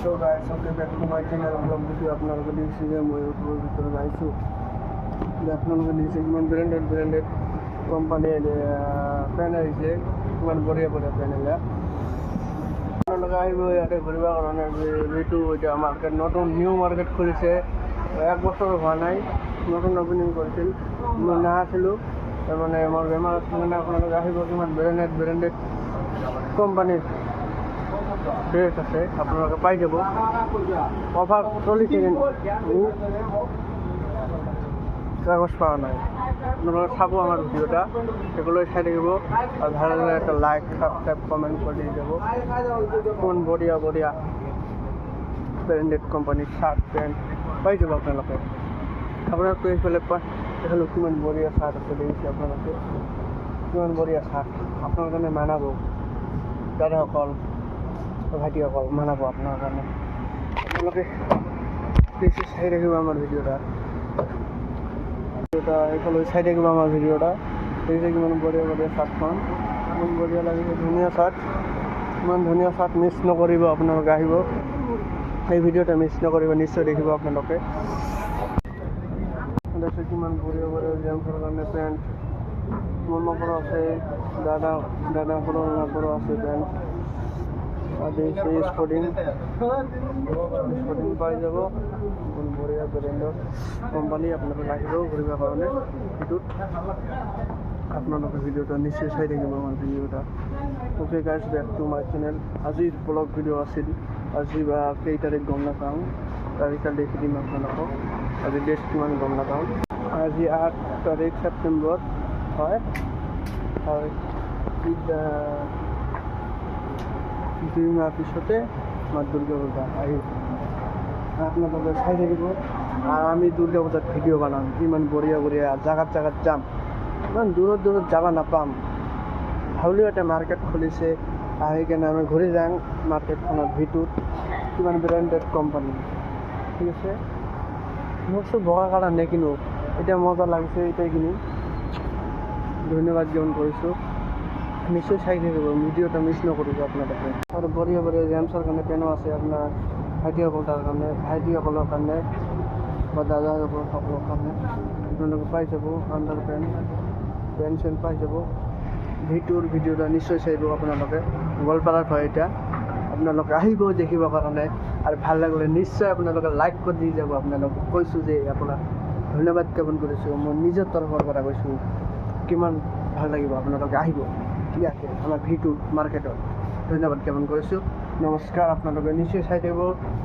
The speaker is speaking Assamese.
So guys, welcome back to my channel. Vlog video আপোনালোকে দেখিছে যে মই ইউটিউবৰ ভিতৰত আহিছোঁ যে আপোনালোকে দেখিছে কিমান ব্ৰেণ্ডেড কোম্পানীৰ পেন আহিছে, কিমান বঢ়িয়া পেন এয়া আপোনালোকে আহিব ইয়াতে ঘূৰিবৰ কাৰণে। যিটো এতিয়া মাৰ্কেট নতুন নিউ মাৰ্কেট খুলিছে, 1 বছৰ হোৱা নাই, নতুন অপেনিং কৰিছিল। মই নাছিলোঁ মানে মোৰ বেমাৰ আছিল কাৰণে আপোনালোকে আহিব। কিমান ব্ৰেণ্ডেড কোম্পানীৰ ড্ৰেছ আছে আপোনালোকে পাই যাব। অফাৰ চলিছে কিন্তু কাগজ পোৱা নাই। আপোনালোকে চাব আমাৰ ভিডিঅ'টা, সেগুলো চাই থাকিব আৰু ভাল লাগলে একটা লাইক সাবস্ক্ৰাইব কমেন্ট কৰে দিয়ে যাব। কোন বঢ়িয়া ব্ৰেণ্ডেড কোম্পানীৰ শাৰ্ট পেণ্ট পাই যাব আপোনালোকে। আপোনালোকে এইফালে কিমান বঢ়িয়া শাৰ্ট আছে দেখিছে আপোনালোকে, কিমান বঢ়িয়া শাৰ্ট আপোনাৰ কাৰণে মানাব। দাদাসকল ভাইটিসকল মানাব আপোনাৰ কাৰণে। আপোনালোকে বেছি চাই থাকিব আমাৰ ভিডিঅ'টা এইফালে চাই থাকিব আমাৰ ভিডিঅ'টা। দেখিছে কিমান বঢ়িয়া শাৰ্টখন, কিমান বঢ়িয়া লাগিছে, ধুনীয়া শাৰ্ট, ইমান ধুনীয়া শাৰ্ট মিছ নকৰিব। আপোনালোকে আহিব, এই ভিডিঅ'টা মিছ নকৰিব, নিশ্চয় দেখিব আপোনালোকে। দেখছে কিমান বঢ়িয়া জেমছৰ কাৰণে পেণ্ট মোৰ পৰা আছে, দাদাসকলৰ পৰা আছে পেণ্ট। দেখিছে স্পৰ্টিং পাই যাব, কোন বঢ়িয়া ব্ৰেণ্ডৰ কোম্পানী। আপোনালোকে আহিব ঘূৰিবৰ কাৰণে। সেইটোত আপোনালোকে ভিডিঅ'টা নিশ্চয় চাই থাকিব আমাৰ ভিডিঅ'টা। Okay guys, back to my channel. আজিৰ ব্লগ ভিডিঅ' আছিল। আজি বা কেই তাৰিখ গম নাপাওঁ, তাৰিখটা দেখি দিম আপোনালোকক। আজি ডেট কিমান গম নাপাওঁ। আজি 8 তাৰিখ ছেপ্টেম্বৰ হয়। 2 মাহ পিছতে আমাৰ দুৰ্গা পূজা আহি আপোনালোকে চাই থাকিব। আৰু আমি দুৰ্গা পূজাত ভিডিঅ' বনাম, কিমান বঢ়িয়া জাগাত যাম। ইমান দূৰত যাব নাপাম। হাউলিও এটা মাৰ্কেট খুলিছে, আহি কেনে আমি ঘূৰি যাম মাৰ্কেটখনৰ ভিতৰত। কিমান ব্ৰেণ্ডেড কোম্পানী, ঠিক আছে। মোৰতো বগা কালাৰ নেকিনো, এতিয়া মজা লাগিছে, এটাই কিনিম। ধন্যবাদ জ্ঞাপন কৰিছোঁ। নিশ্চয় চাই থাকিব, ভিডিঅ'টা মিছ নকৰিব আপোনালোকে। আৰু বঢ়িয়া জেমছৰ কাৰণে পেনো আছে আপোনাৰ ভাইটিসকলৰ কাৰণে বা দাদাসকলৰ কাৰণে। আপোনালোকে পাই যাব আণ্ডাৰ পেণ্ট চেণ্ট পাই যাব। ভিডিঅ'টা নিশ্চয় চাইব আপোনালোকে। গোৱালপাৰাত হয় এতিয়া। আপোনালোকে আহিব দেখিবৰ কাৰণে, আৰু ভাল লাগিলে নিশ্চয় আপোনালোকে লাইক কৰি দি যাব। আপোনালোকে কৈছোঁ যে আপোনাক ধন্যবাদ জ্ঞাপন কৰিছোঁ, মই নিজৰ তৰফৰ পৰা কৈছোঁ। কিমান ভাল লাগিব, আপোনালোকে আহিব ইয়াতে আমাৰ ভিটো মাৰ্কেটত। ধন্যবাদ জ্ঞাপন কৰিছোঁ। নমস্কাৰ, আপোনালোকে নিশ্চয় চাই থাকিব।